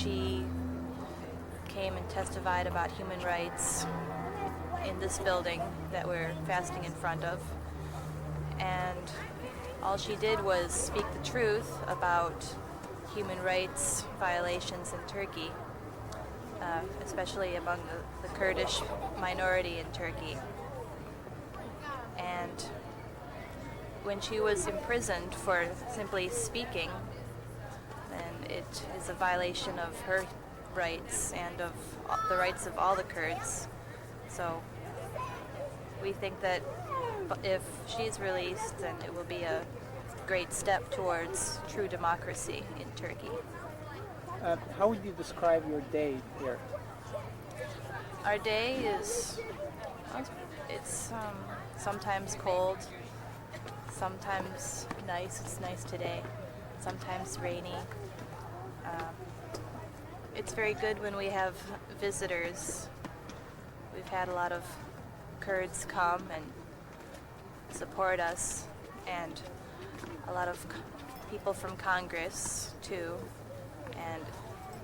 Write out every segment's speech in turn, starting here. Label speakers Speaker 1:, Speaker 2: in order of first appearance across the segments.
Speaker 1: she came and testified about human rights in this building that we're fasting in front of. And all she did was speak the truth about human rights violations in Turkey, especially among the Kurdish minority in Turkey. And when she was imprisoned for simply speaking, then it is a violation of her rights and of the rights of all the Kurds. So we think that if she's released, then it will be a great step towards true democracy in Turkey.
Speaker 2: How would you describe your day here?
Speaker 1: Our day is, it's sometimes cold, sometimes nice. It's nice today. Sometimes rainy. It's very good when we have visitors. We've had a lot of Kurds come and support us, and a lot of people from Congress too. And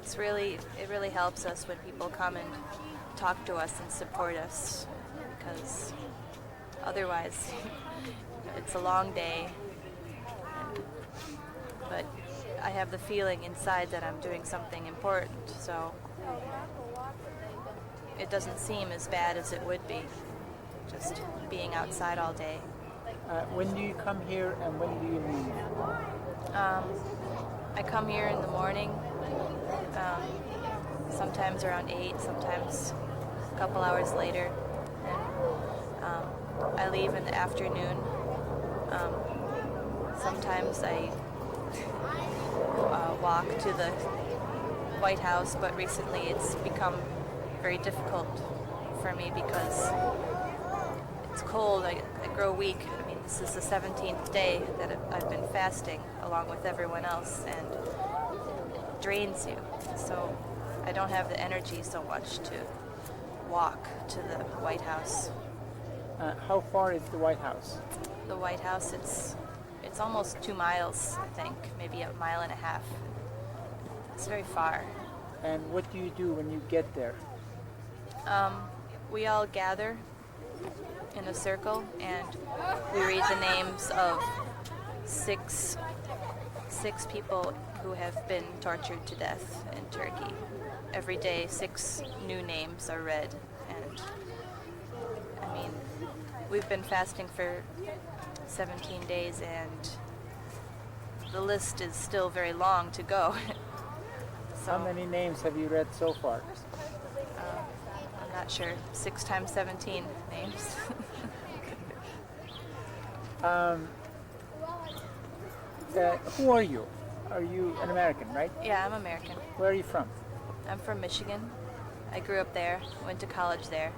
Speaker 1: it really helps us when people come and talk to us and support us, because otherwise it's a long day. But I have the feeling inside that I'm doing something important, so it doesn't seem as bad as it would be, just being outside all day.
Speaker 2: When do you come here and when do you leave?
Speaker 1: I come here in the morning, sometimes around 8, sometimes a couple hours later, and I leave in the afternoon. Sometimes I walk to the White House, but recently it's become very difficult for me because it's cold. I grow weak. I mean, this is the 17th day that I've been fasting along with everyone else, and it drains you. So I don't have the energy so much to walk to the White House.
Speaker 2: How far is the White House?
Speaker 1: The White House, it's almost 2 miles, I think, maybe 1.5 miles. It's very far.
Speaker 2: And what do you do when you get there?
Speaker 1: We all gather in a circle and we read the names of six people who have been tortured to death in Turkey. Every day 6 new names are read, and I mean, we've been fasting for 17 days and the list is still very long to go. So,
Speaker 2: how many names have you read so far?
Speaker 1: I'm not sure. 6 times 17 names.
Speaker 2: Who are you? Are you an American, right?
Speaker 1: Yeah, I'm American.
Speaker 2: Where are you from?
Speaker 1: I'm from Michigan. I grew up there, went to college there.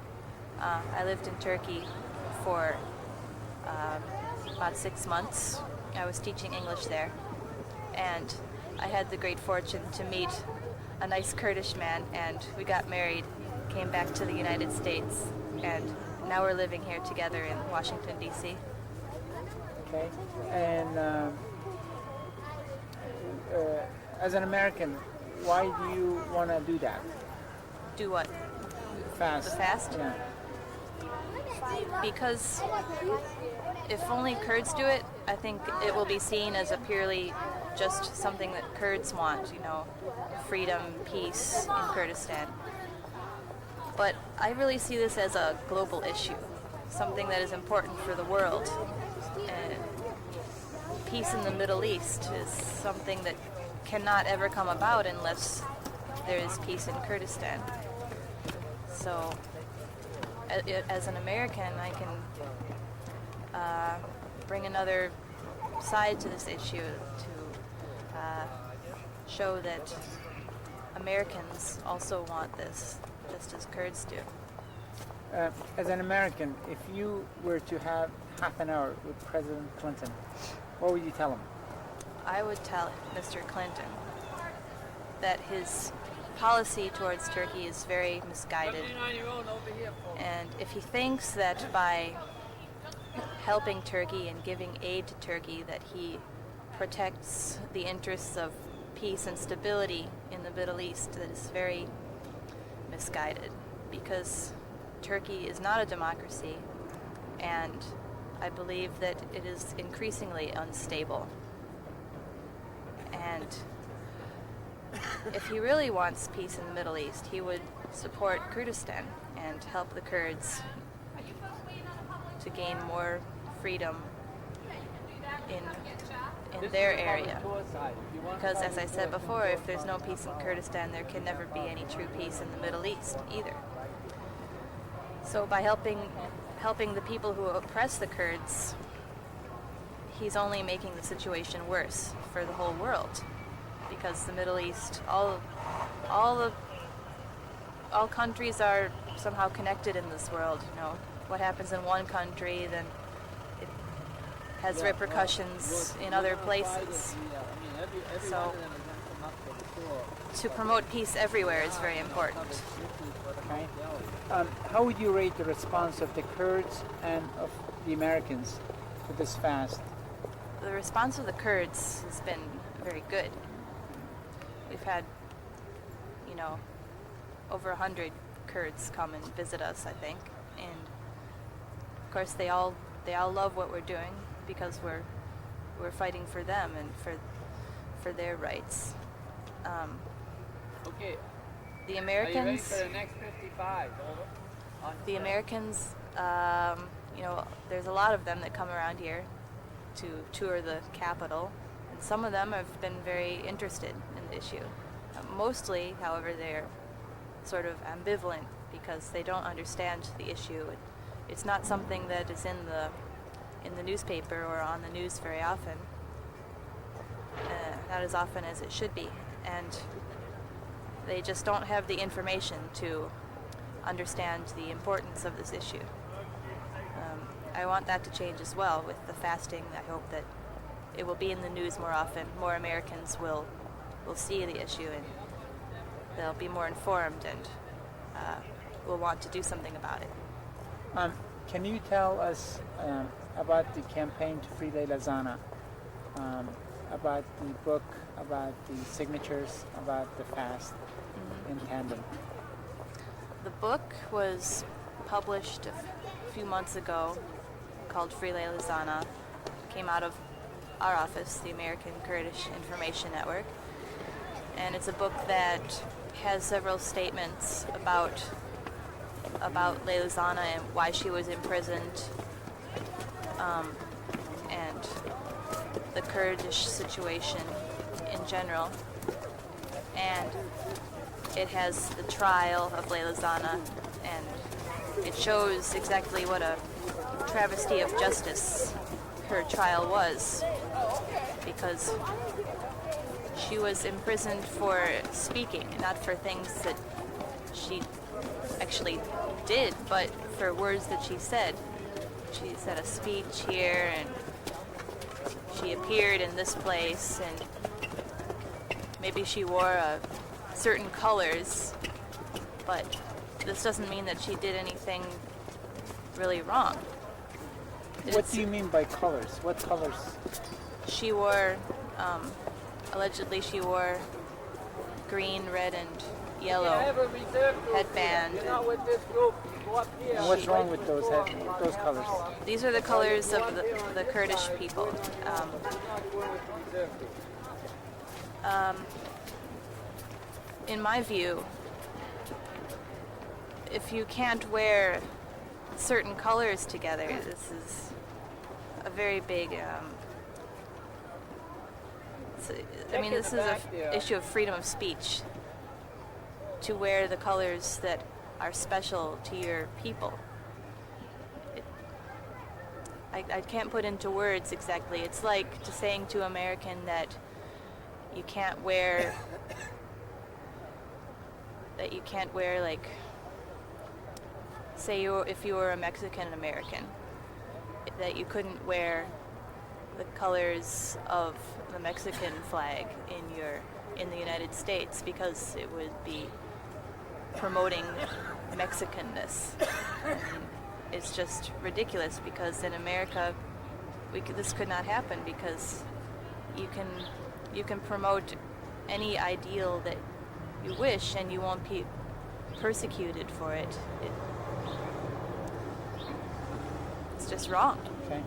Speaker 1: I lived in Turkey for about 6 months. I was teaching English there, and I had the great fortune to meet a nice Kurdish man, and we got married, came back to the United States, and now we're living here together in Washington, D.C.
Speaker 2: Okay. And as an American, why do you want to do that?
Speaker 1: Do what?
Speaker 2: Fast.
Speaker 1: The fast?
Speaker 2: Yeah.
Speaker 1: Because if only Kurds do it, I think it will be seen as a purely just something that Kurds want, freedom, peace in Kurdistan. But I really see this as a global issue, something that is important for the world. And peace in the Middle East is something that cannot ever come about unless there is peace in Kurdistan. So, as an American, I can bring another side to this issue to show that Americans also want this, just as Kurds do.
Speaker 2: As an American, if you were to have half an hour with President Clinton, what would you tell him?
Speaker 1: I would tell Mr. Clinton that his policy towards Turkey is very misguided. And if he thinks that by helping Turkey and giving aid to Turkey that he protects the interests of peace and stability in the Middle East that is very misguided, because Turkey is not a democracy, and I believe that it is increasingly unstable. And if he really wants peace in the Middle East, he would support Kurdistan and help the Kurds to gain more freedom in their area. Because, as I said before, if there's no peace in Kurdistan, there can never be any true peace in the Middle East either. So by helping the people who oppress the Kurds, he's only making the situation worse for the whole world. Because the Middle East, all countries are somehow connected in this world. You know, what happens in one country, then it has repercussions in other places. So to promote peace everywhere is very important.
Speaker 2: Okay. How would you rate the response of the Kurds and of the Americans to this fast?
Speaker 1: The response of the Kurds has been very good. We've had, over 100 Kurds come and visit us, I think, and of course they all love what we're doing because we're fighting for them and for their rights.
Speaker 3: Okay.
Speaker 1: The Americans.
Speaker 3: Are you ready for the next 55?
Speaker 1: The Americans, there's a lot of them that come around here to tour the capital, and some of them have been very interested in the issue. Mostly, however, they're sort of ambivalent because they don't understand the issue. It's not something that is in the newspaper or on the news very often, not as often as it should be, and they just don't have the information to understand the importance of this issue. I want that to change as well with the fasting. I hope that it will be in the news more often. More Americans will see the issue and they'll be more informed and will want to do something about it.
Speaker 2: Can you tell us about the campaign to free Leyla Zana, about the book, about the signatures, about the fast in tandem?
Speaker 1: The book was published a few months ago, called Free Leyla Zana. Came out of our office, the American Kurdish Information Network, and it's a book that has several statements about Leyla Zana and why she was imprisoned, and the Kurdish situation in general. And it has the trial of Leyla Zana, and it shows exactly what a travesty of justice her trial was, because she was imprisoned for speaking, not for things that she actually did, but for words that she said. She said a speech here, and she appeared in this place, and maybe she wore certain colors, but this doesn't mean that she did anything really wrong.
Speaker 2: What do you mean by colors? What colors?
Speaker 1: She wore, allegedly she wore green, red, and yellow headband.
Speaker 2: And what's wrong with those colors?
Speaker 1: These are the colors of the Kurdish people. In my view, if you can't wear certain colors together, this is a very big, this is an issue of freedom of speech, to wear the colors that are special to your people. I can't put into words exactly. It's like saying to an American that you can't wear like, say if you were a Mexican American, that you couldn't wear the colors of the Mexican flag in the United States because it would be promoting Mexicanness. I mean, it's just ridiculous, because in America this could not happen, because you can promote any ideal that you wish, and you won't be persecuted for it. It's just wrong.
Speaker 2: Okay.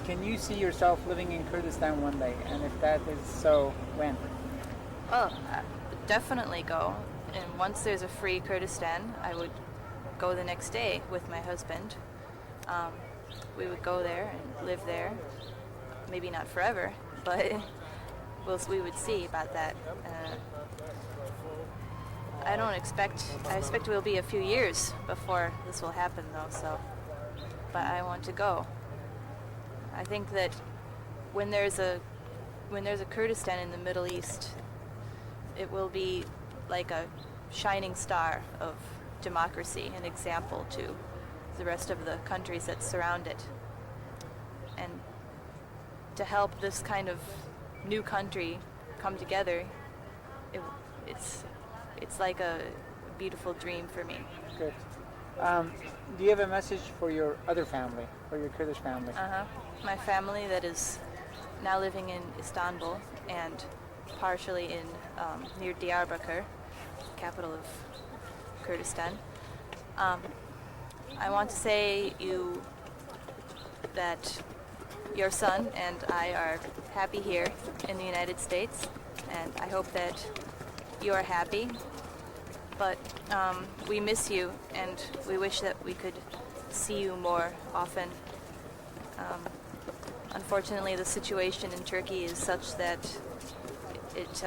Speaker 2: Can you see yourself living in Kurdistan one day? And if that is so, when?
Speaker 1: Well, I would definitely go. And once there's a free Kurdistan, I would go the next day with my husband. We would go there and live there. Maybe not forever, but we would see about that. I expect it will be a few years before this will happen, though. So, but I want to go. I think that when there's a Kurdistan in the Middle East, it will be like a shining star of democracy, an example to the rest of the countries that surround it. And to help this kind of new country come together, it's like a beautiful dream for me.
Speaker 2: Good. Do you have a message for your other family, for your Kurdish family?
Speaker 1: My family that is now living in Istanbul and partially in near Diyarbakir, capital of Kurdistan. I want to say that your son and I are happy here in the United States, and I hope that you are happy. But we miss you, and we wish that we could see you more often. Unfortunately, the situation in Turkey is such that it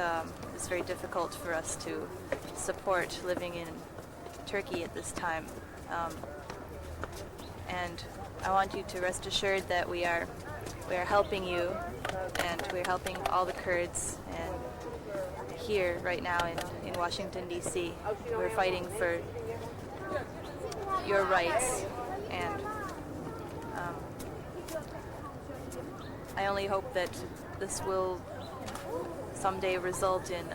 Speaker 1: is very difficult for us to support living in Turkey at this time. And I want you to rest assured that we are helping you, and we're helping all the Kurds. And here right now in Washington, D.C., we're fighting for your rights, and I only hope that this will someday result in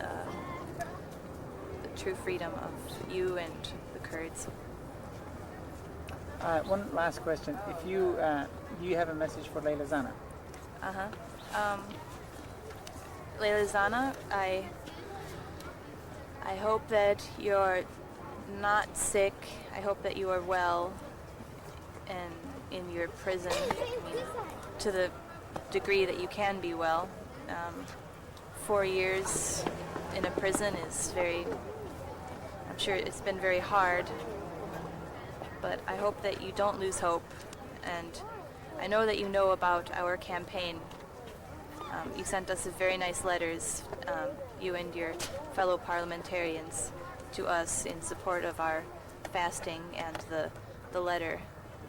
Speaker 1: the true freedom of you and the Kurds.
Speaker 2: One last question. If you do you have a message for Leyla Zana?
Speaker 1: Leyla Zana, I hope that you're not sick. I hope that you are well and in your prison, to the degree that you can be well. 4 years in a prison is I'm sure it's been very hard, but I hope that you don't lose hope. And I know that you know about our campaign. You sent us very nice letters, you and your fellow parliamentarians, to us in support of our fasting, and the letter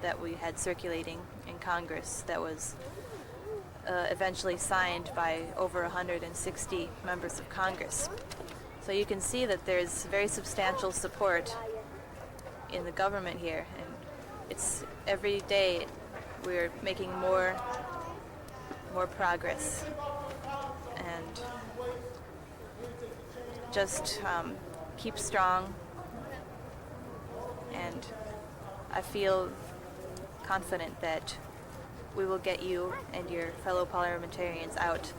Speaker 1: that we had circulating in Congress that was eventually signed by over 160 members of Congress. So you can see that there's very substantial support in the government here, and it's every day we're making more progress. And just keep strong, and I feel confident that we will get you and your fellow parliamentarians out